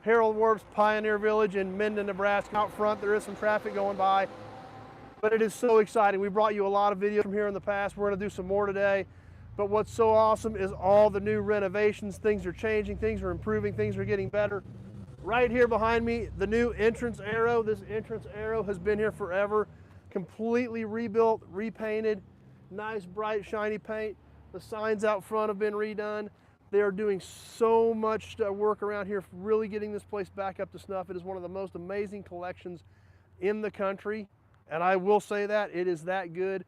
Harold Warp's Pioneer Village in Minden, Nebraska. Out front, there is some traffic going by, but it is so exciting. We brought you a lot of videos from here in the past. We're going to do some more today. But what's so awesome is all the new renovations. Things are changing, things are improving, things are getting better. Right here behind me, the new entrance arrow. This entrance arrow has been here forever. Completely rebuilt, repainted, nice bright shiny paint. The signs out front have been redone. They are doing so much work around here, really getting this place back up to snuff. It is one of the most amazing collections in the country, and I will say that, it is that good.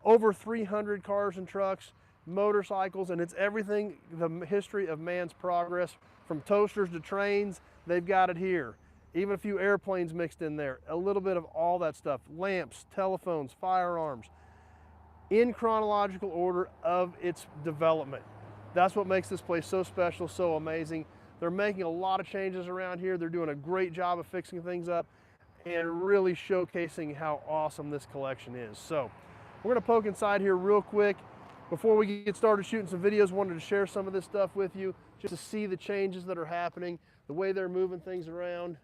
Over 300 cars and trucks, motorcycles, and it's everything, the history of man's progress, from toasters to trains, they've got it here. Even a few airplanes mixed in there, a little bit of all that stuff, lamps, telephones, firearms, in chronological order of its development. That's what makes this place so special, so amazing. They're making a lot of changes around here. They're doing a great job of fixing things up and really showcasing how awesome this collection is. So we're gonna poke inside here real quick. Before we get started shooting some videos, wanted to share some of this stuff with you, just to see the changes that are happening, the way they're moving things around.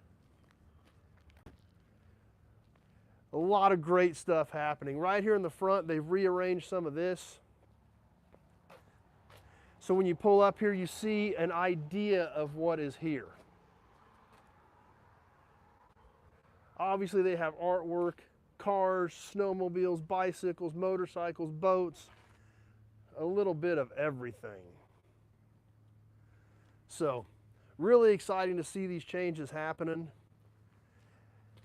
A lot of great stuff happening. Right here in the front, they've rearranged some of this. So when you pull up here, you see an idea of what is here. Obviously, they have artwork, cars, snowmobiles, bicycles, motorcycles, boats, a little bit of everything. So, really exciting to see these changes happening.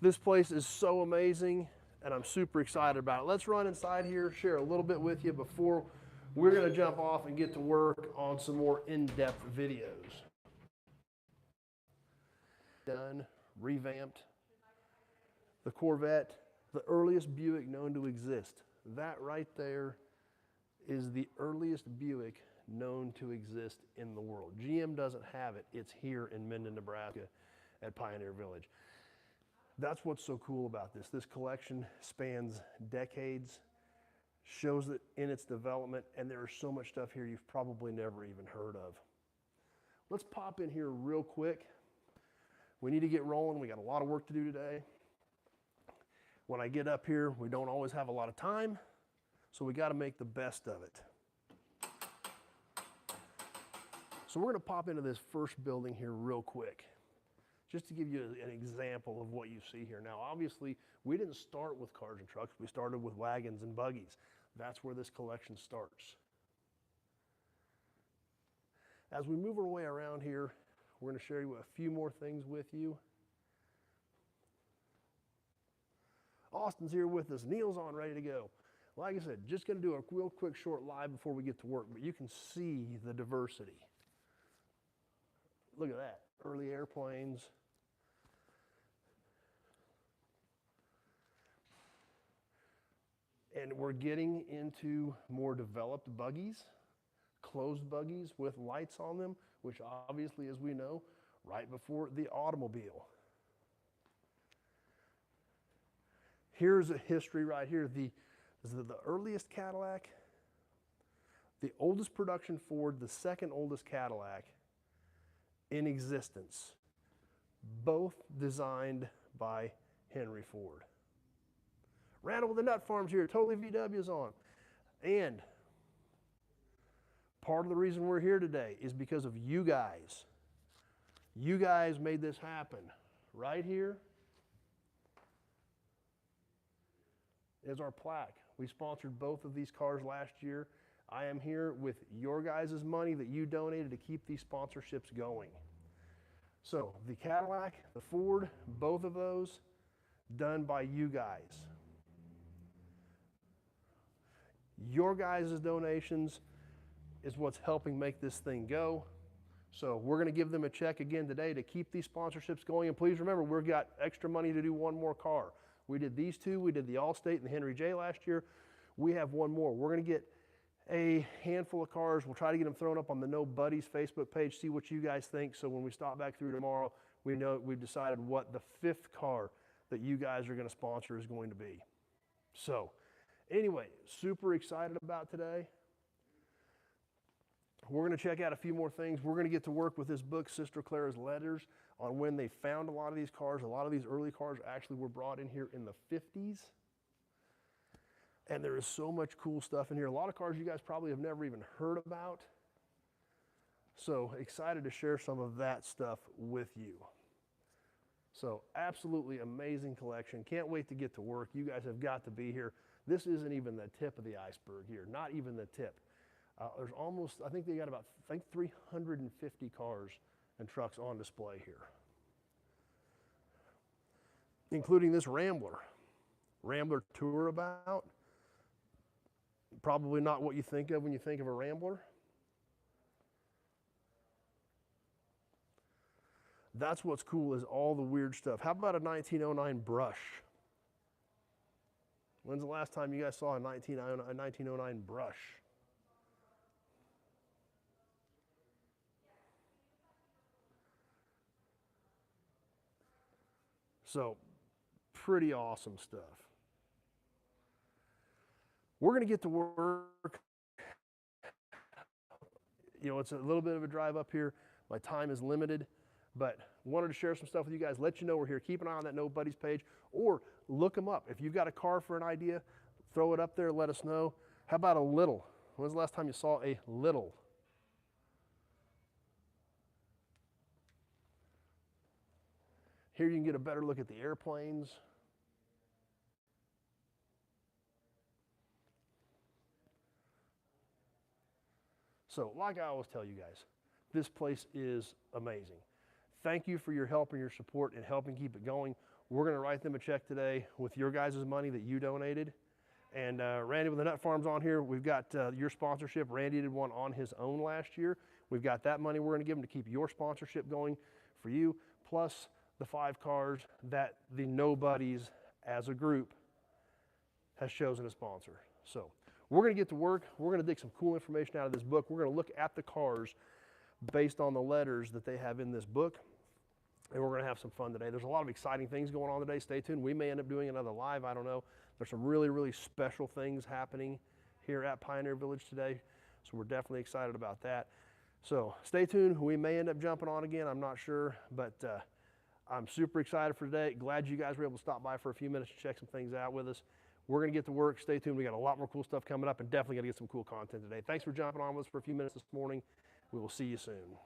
This place is so amazing, and I'm super excited about it. Let's run inside here, share a little bit with you before we're going to jump off and get to work on some more in-depth videos. Done, revamped. The Corvette, the earliest Buick known to exist. That right there is the earliest Buick known to exist in the world. GM doesn't have it. It's here in Minden, Nebraska at Pioneer Village. That's what's so cool about this. This collection spans decades, shows it in its development, and there is so much stuff here you've probably never even heard of. Let's pop in here real quick. We need to get rolling. We got a lot of work to do today. When I get up here, we don't always have a lot of time, so we got to make the best of it. So we're going to pop into this first building here real quick, just to give you an example of what you see here. Now, obviously, we didn't start with cars and trucks. We started with wagons and buggies. That's where this collection starts. As we move our way around here, we're going to share a few more things with you. Austin's here with us. Neil's on, ready to go. Like I said, just going to do a real quick short live before we get to work, but you can see the diversity. Look at that, early airplanes. And we're getting into more developed buggies, closed buggies with lights on them, which obviously, as we know, right before the automobile. Here's a history right here. The earliest Cadillac, the oldest production Ford, the second oldest Cadillac in existence, both designed by Henry Ford. Randall with the Nut Farms here, totally VW's on. And part of the reason we're here today is because of you guys. You guys made this happen. Right here is our plaque. We sponsored both of these cars last year. I am here with your guys' money that you donated to keep these sponsorships going. So the Cadillac, the Ford, both of those done by you guys. Your guys' donations is what's helping make this thing go. So we're going to give them a check again today to keep these sponsorships going. And please remember, we've got extra money to do one more car. We did these two. We did the Allstate and the Henry J last year. We have one more. We're going to get a handful of cars. We'll try to get them thrown up on the No Buddies Facebook page, see what you guys think. So when we stop back through tomorrow, we know we've decided what the 5th car that you guys are going to sponsor is going to be. So anyway, super excited about today. We're going to check out a few more things. We're going to get to work with this book, Sister Clara's Letters. on when they found a lot of these cars. A lot of these early cars actually were brought in here in the 50s. And there is so much cool stuff in here. A lot of cars you guys probably have never even heard about. So excited to share some of that stuff with you. So absolutely amazing collection. Can't wait to get to work. You guys have got to be here. This isn't even the tip of the iceberg here, not even the tip. There's almost, I think they got about 350 cars and trucks on display here, including this Rambler Tourabout. Probably not what you think of when you think of a Rambler. That's what's cool, is all the weird stuff. How about a 1909 Brush? When's the last time you guys saw a 1909 Brush? So, pretty awesome stuff. We're going to get to work. You know, it's a little bit of a drive up here. My time is limited, but wanted to share some stuff with you guys, let you know we're here. Keep an eye on that Know Buddies page, or look them up. If you've got a car for an idea, throw it up there, let us know. How about a little? When's the last time you saw a little? Here you can get a better look at the airplanes. So, like I always tell you guys, this place is amazing. Thank you for your help and your support in helping keep it going. We're going to write them a check today with your guys' money that you donated. And Randy with the Nut Farms on here, we've got your sponsorship. Randy did one on his own last year. We've got that money we're going to give him to keep your sponsorship going for you, plus the 5 cars that the Know Buddies as a group has chosen to sponsor. So we're going to get to work. We're going to dig some cool information out of this book. We're going to look at the cars based on the letters that they have in this book. And we're going to have some fun today. There's a lot of exciting things going on today. Stay tuned. We may end up doing another live. I don't know. There's some really, really special things happening here at Pioneer Village today. So we're definitely excited about that. So stay tuned. We may end up jumping on again. I'm not sure. But I'm super excited for today. Glad you guys were able to stop by for a few minutes to check some things out with us. We're going to get to work. Stay tuned. We got a lot more cool stuff coming up, and definitely going to get some cool content today. Thanks for jumping on with us for a few minutes this morning. We will see you soon.